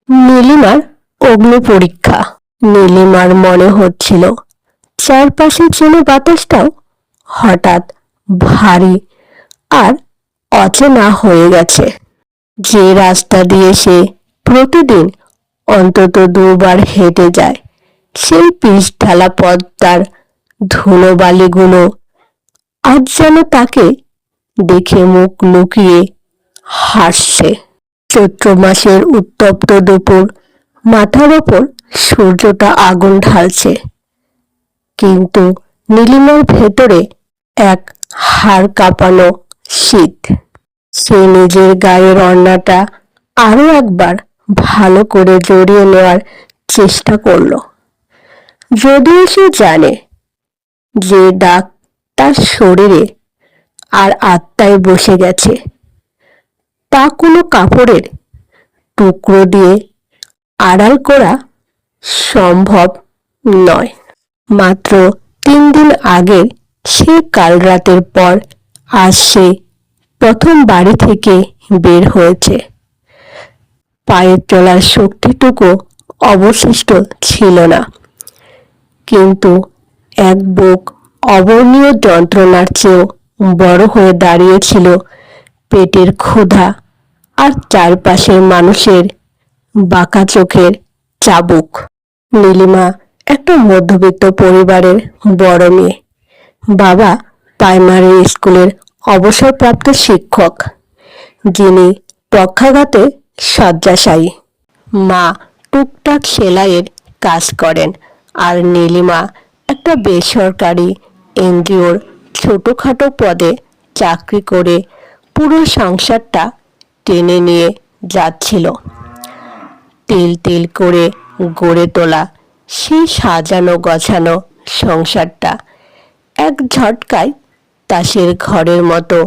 নীলিমার অগ্নি পরীক্ষা। নীলিমার মনে হচ্ছিল চারপাশের চেনা বাতাসটাও হঠাৎ ভারী আর অচেনা হয়ে গেছে। যে রাস্তা দিয়ে সে প্রতিদিন অন্তত দুবার হেঁটে যায়, সেই পিচ ঢালা পথটার ধুলোবালিগুলো আজ যেন তাকে দেখে মুখ লুকিয়ে হাসছে। চৈত্র মাসের উত্তপ্ত দুপুর, মাথার ওপর সূর্যটা আগুন ঢালছে, কিন্তু নীলিমার ভেতরে এক হাড় কাঁপানো শীত। সে নিজের গায়ের ওড়নাটা আরো একবার ভালো করে জড়িয়ে নেওয়ার চেষ্টা করল, যদিও সে জানে যে দাগ তার শরীরে আর আত্মায় বসে গেছে, তা কোনো কাপড়ের টুকরো দিয়ে আড়াল করা সম্ভব নয়। মাত্র 3 দিন আগে সে কাল রাতের পর আজ সে প্রথম বাড়ি থেকে বের হয়েছে। পায়ে চলার শক্তিটুকু অবশিষ্ট ছিল না, কিন্তু এক বুক অবর্ণীয় যন্ত্রণার চেয়েও বড় হয়ে দাঁড়িয়েছিল পেটের ক্ষুধা আর চারপাশের মানুষের বাঁকা চোখের চাবুক। নীলিমা একটা মধ্যবিত্ত পরিবারের বড় মেয়ে। বাবা প্রাইমারি স্কুলের অবসরপ্রাপ্ত শিক্ষক, যিনি পক্ষাঘাতে শয্যাশায়ী। মা টুকটাক সেলাইয়ের কাজ করেন, আর নীলিমা একটা বেসরকারি এনজিওর ছোটখাটো পদে চাকরি করে পুরো সংসারটা টেনে নিয়ে যাচ্ছিল। তিল তিল করে গড়ে তোলা সেই সাজানো গোছানো সংসারটা এক ঝটকায় তাসের ঘরের মতো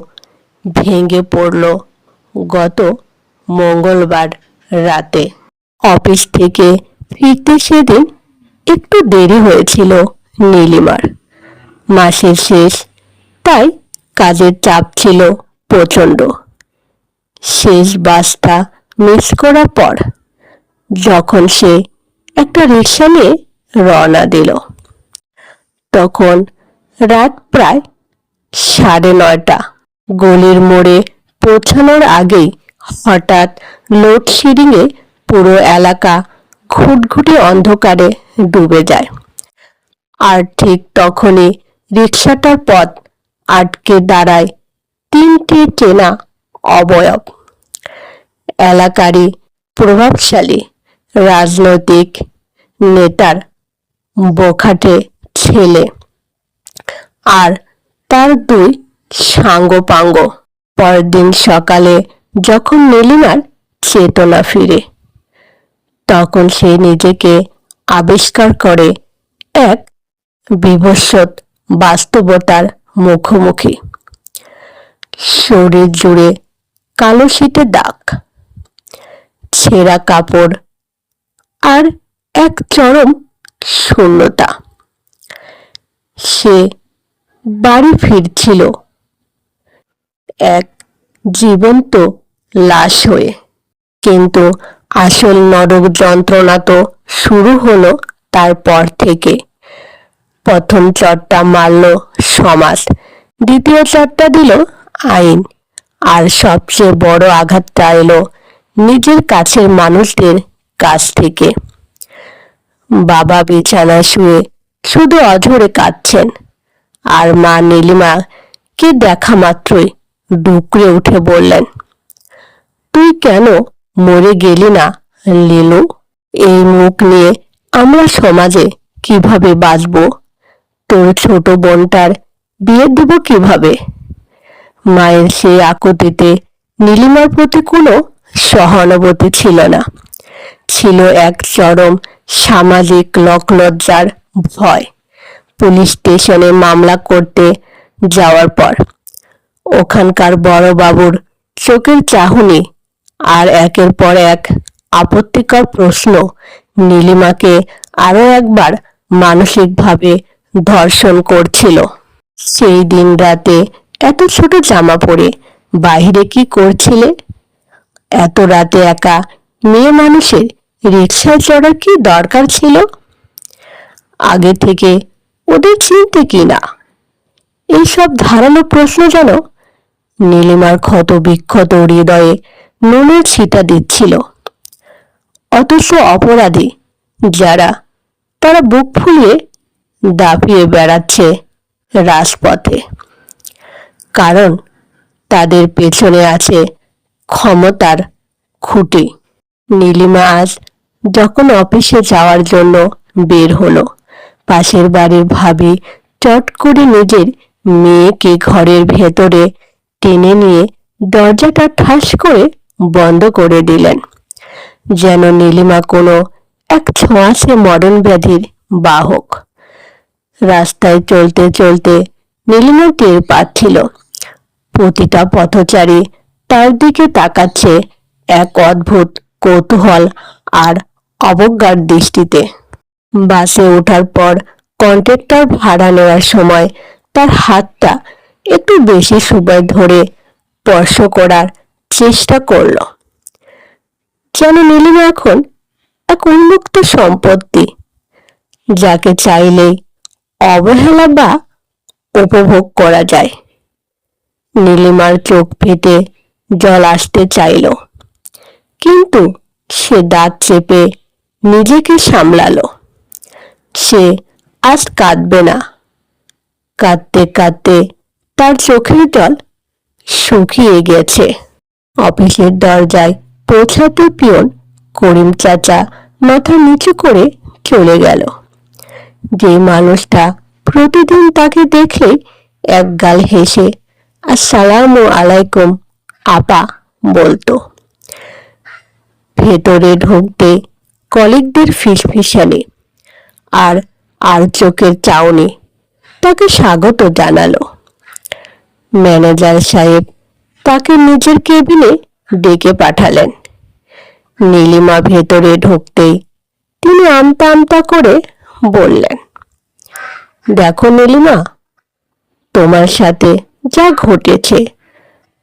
ভেঙে পড়ল গত মঙ্গলবার রাতে। অফিস থেকে ফিরতে সেদিন একটু দেরি হয়েছিল নীলিমার। মাসের শেষ, তাই কাজের চাপ ছিল প্রচণ্ড। শেষ বাসটা মিস করার পর যখন সে একটা রিক্সা নিয়ে রওনা দিল, তখন রাত প্রায় 9:30। গলির মোড়ে পৌঁছানোর আগেই হঠাৎ লোডশেডিংয়ে পুরো এলাকা ঘুটঘুটে অন্ধকারে ডুবে যায়। আর ঠিক তখনই রিক্সাটার পথ আটকে দাঁড়ায় 3টে চেনা অবয়ব। এলাকারই প্রভাবশালী রাজনৈতিক নেতার বোখাটে ছেলে আর তার 2 সাঙ্গপাঙ্গ। পরদিন সকালে যখন নীলিমার চেতনা ফিরে, তখন সে নিজেকে আবিষ্কার করে এক বিভৎস বাস্তবতার মুখোমুখি। শরীর জুড়ে কালো শীতের দাগ, ছেঁড়া কাপড় আর এক চরম শূন্যতা। সে বাড়ি ফিরছিল এক জীবন্ত লাশ হয়ে, কিন্তু আসল নরক যন্ত্রণা তো শুরু হলো তারপর থেকে। প্রথম চড়টা মারল সমাজ, দ্বিতীয় চড়টা দিল আইন, আর সবচেয়ে বড় আঘাতটা এলো নিজের কাছের মানুষদের কাছ থেকে। বাবা বিছানায় শুয়ে শুধু অঝরে কাঁদছেন, আর মা নীলিমাকে দেখা মাত্রই ডুকরে উঠে বললেন, তুই কেন মরে গেলি না লিলু? এই মুখ নিয়ে আমরা সমাজে কিভাবে বাঁচব? তোর ছোট বোনটার বিয়ে দেব কিভাবে? মায়ের সেই আকুতিতে নীলিমার প্রতি কোনো সহানুভূতি ছিল না, ছিল এক চরম সামাজিক লজ্জার ভয়। পুলিশ স্টেশনে মামলা করতে যাওয়ার পর ওখানকার বড় বাবুর চোখের চাহনি আর একের পর এক আপত্তিকর প্রশ্ন নীলিমাকে আরো একবার মানসিকভাবে ধর্ষণ করছিল। সেই দিন রাতে এত ছোট জামা পরে বাইরে কি করছিলে? এত রাতে একা মেয়ে মানুষের রিকশায় চড়ার কি দরকার ছিল? আগে থেকে ওদের চিনতে কিনা? এইসব ধারালো প্রশ্ন যেন নীলিমার ক্ষত বিক্ষত হৃদয়ে নুনের ছিটা দিচ্ছিল। অথচ অপরাধী যারা, তারা বুক ফুলিয়ে দাপিয়ে বেড়াচ্ছে রাজপথে, কারণ তাদের পেছনে আছে ক্ষমতার খুঁটি। নীলিমা আজ যখন অফিসে যাওয়ার জন্য বের হলো, পাশের বাড়ির ভাবি চট করে নিজের মেয়েকে ঘরের ভেতরে টেনে নিয়ে দরজাটা ঠাস করে বন্ধ করে দিলেন, যেন নীলিমা কোনো এক ছোঁয়াচে মরণ ব্যাধির বাহক। রাস্তায় চলতে চলতে নীলিমা টের পাচ্ছিল প্রতিটা পথচারী তার দিকে তাকাচ্ছে এক অদ্ভুত কৌতূহল আর অবজ্ঞার দৃষ্টিতে। বাসে ওঠার পর কন্ট্রাক্টর ভাড়া নেওয়ার সময় তার হাতটা একটু বেশি সময় ধরে স্পর্শ করার চেষ্টা করলো, যেন নীলিমা এখন এক উন্মুক্ত সম্পত্তি, যাকে চাইলেই অবহেলা বা উপভোগ করা যায়। নীলিমার চোখ ফেটে জল আসতে চাইল, কিন্তু সে দাঁত চেপে নিজেকে সামলালো। সে আজ কাঁদবে না। কাঁদতে কাঁদতে তার চোখের জল শুকিয়ে গেছে। অফিসের দরজায় পৌঁছাতে পিয়ন করিম চাচা মাথা নিচু করে চলে গেল। যে মানুষটা প্রতিদিন তাকে দেখলে একগাল হেসে আসসালামু আলাইকুম আপা বলতো, ভেতরে ঢুকতে কলিগদের ফিসফিসানি আর আর চোখের চাউনি তাকে স্বাগত জানালো। ম্যানেজার সাহেব তাকে নিজের কেবিনে ডেকে পাঠালেন। নীলিমা ভেতরে ঢুকতেই তিনি আমতা আমতা করে বললেন, দেখো নীলিমা, তোমার সাথে যা ঘটেছে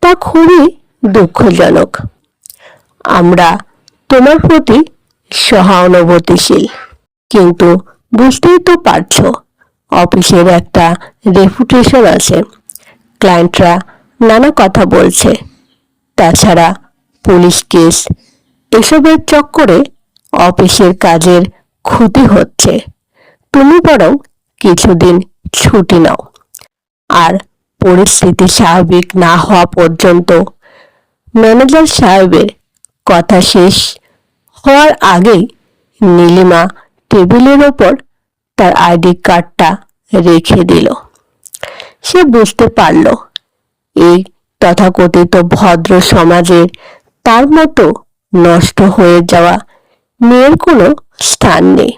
তা খুবই দুঃখজনক। আমরা তোমার প্রতি সহানুভূতিশীল, কিন্তু বুঝতেই তো পারছো অফিসের একটা রেপুটেশন আছে, ক্লায়েন্টরা নানা কথা বলছে, তাছাড়া পুলিশ কেস, এসবের চক্করে অফিসের কাজের ক্ষতি হচ্ছে। তুমি বরং কিছুদিন ছুটি নাও, আর পরিস্থিতি স্বাভাবিক না হওয়া পর্যন্ত। ম্যানেজার সাহেবের কথা শেষ হওয়ার আগেই নীলিমা টেবিলের ওপর তার আইডি কার্ডটা রেখে দিল। সে বুঝতে পারল এই তথাকথিত ভদ্র সমাজের তার মতো নষ্ট হয়ে যাওয়া মেয়ের কোনো স্থান নেই।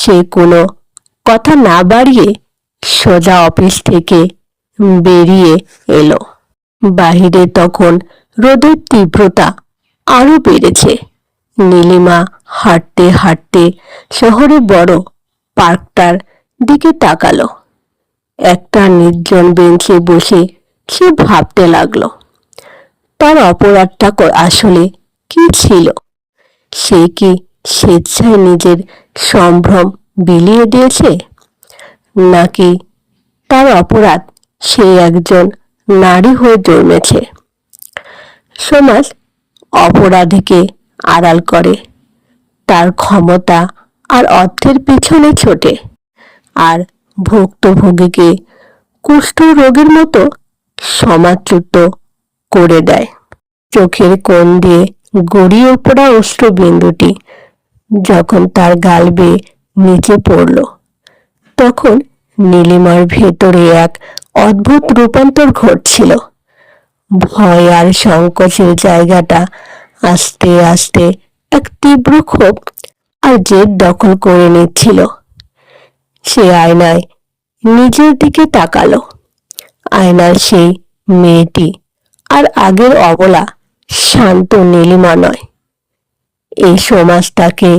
সে কোনো কথা না বাড়িয়ে সোজা অফিস থেকে বেরিয়ে এলো। বাহিরে তখন রোদের তীব্রতা আরো বেড়েছে। নীলিমা হাঁটতে হাঁটতে শহরের বড় পার্কটার দিকে তাকালো। একটা নির্জন বেঞ্চে বসে সে ভাবতে লাগলো, তার অপরাধটা আসলে কি ছিল? সে কি স্বেচ্ছায় নিজের সম্ভ্রম বিলিয়ে দিয়েছে, নাকি তার অপরাধ সে একজন নারী হয়ে জন্মেছে? সমাজ অপরাধীকে আড়াল করে, তার ক্ষমতা আর অর্থের পিছনে ছোটে, আর ভুক্তভোগীকে কুষ্ঠ রোগের মতো সমাজচ্যুত করে দেয়। চোখের কোণ দিয়ে গড়িয়ে পড়া অশ্রুবিন্দুটি যখন তার গাল বেয়ে নিচে পড়ল, তখন নীলিমার ভেতরে এক অদ্ভুত রূপান্তর ঘটছিল। ভয় আর সংকোচের জায়গাটা আস্তে আস্তে এক তীব্র ক্ষোভ আর জেদ দখল করে নিচ্ছিল। সে আয়নায় নিজের দিকে তাকালো। আয়নার সেই মেয়েটি আর আগের অবলা শান্ত নীলিমা নয়। এই সমাজ তাকে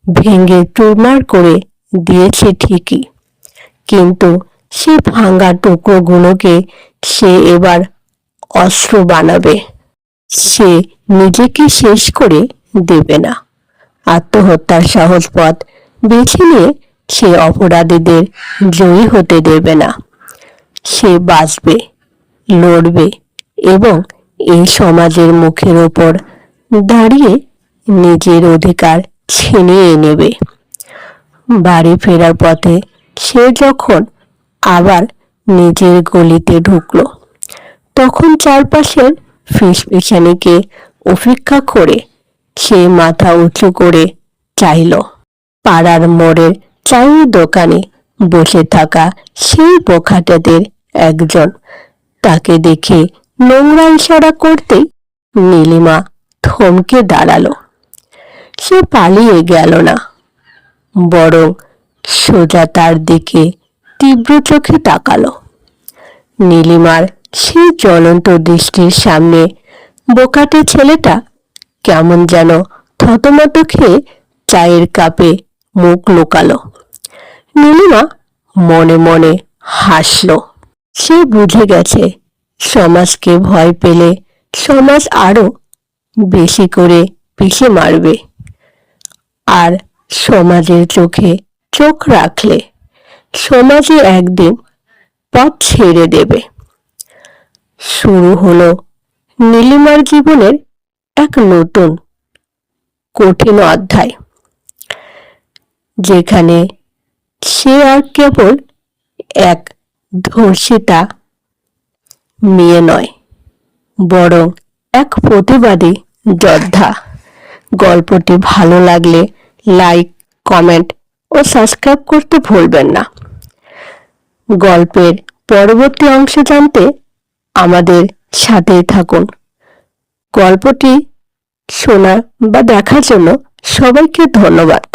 ভেঙে চুরমার করে দিয়েছে ঠিকই, কিন্তু সে ভাঙা টুকরোগুলোকে সে এবার অস্ত্র বানাবে। সে নিজেকে শেষ করে দেবে না, আত্মহত্যার সহজ পথ বেছে নিয়ে সে অপরাধীদের জয়ী হতে দেবে না। সে বাঁচবে, লড়বে এবং এই সমাজের মুখের ওপর দাঁড়িয়ে নিজের অধিকার ছিনিয়ে নেবে। বাড়ি ফেরার পথে সে যখন আবার নিজের গলিতে ঢুকলো, তখন চারপাশের ফিসফিসানিকে উপেক্ষা করে সে মাথা উঁচু করে চাইল। পাড়ার মোড়ের চায়ের দোকানে বসে থাকা সেই বোখাটেদের একজন তাকে দেখে নোংরা ইশারা করতেই নীলিমা থমকে দাঁড়ালো। সে পালিয়ে গেল না, বরং সোজা তার দিকে তীব্র চোখে তাকালো। নীলিমার সেই জ্বলন্ত দৃষ্টির সামনে বোকাটে ছেলেটা কেমন যেন থতমত খেয়ে চায়ের কাপে মুখ লুকালো। নীলিমা মনে মনে হাসল। সে বুঝে গেছে সমাজকে ভয় পেলে সমাজ আরো বেশি করে পিষে মারবে, আর সমাজের চোখে চোখ রাখলে সমাজে একদিন পথ ছেড়ে দেবে। শুরু হলো নীলিমার জীবনের এক নতুন কঠিন অধ্যায়, যেখানে সে আর কেবল এক ধর্ষিতা মেয়ে নয়, বরং এক প্রতিবাদী যোদ্ধা। গল্পটি ভালো লাগলে লাইক, কমেন্ট ও সাবস্ক্রাইব করতে ভুলবেন না। গল্পের পরবর্তী অংশ জানতে আমাদের সাথেই থাকুন। গল্পটি শোনা বা দেখার জন্য সবাইকে ধন্যবাদ।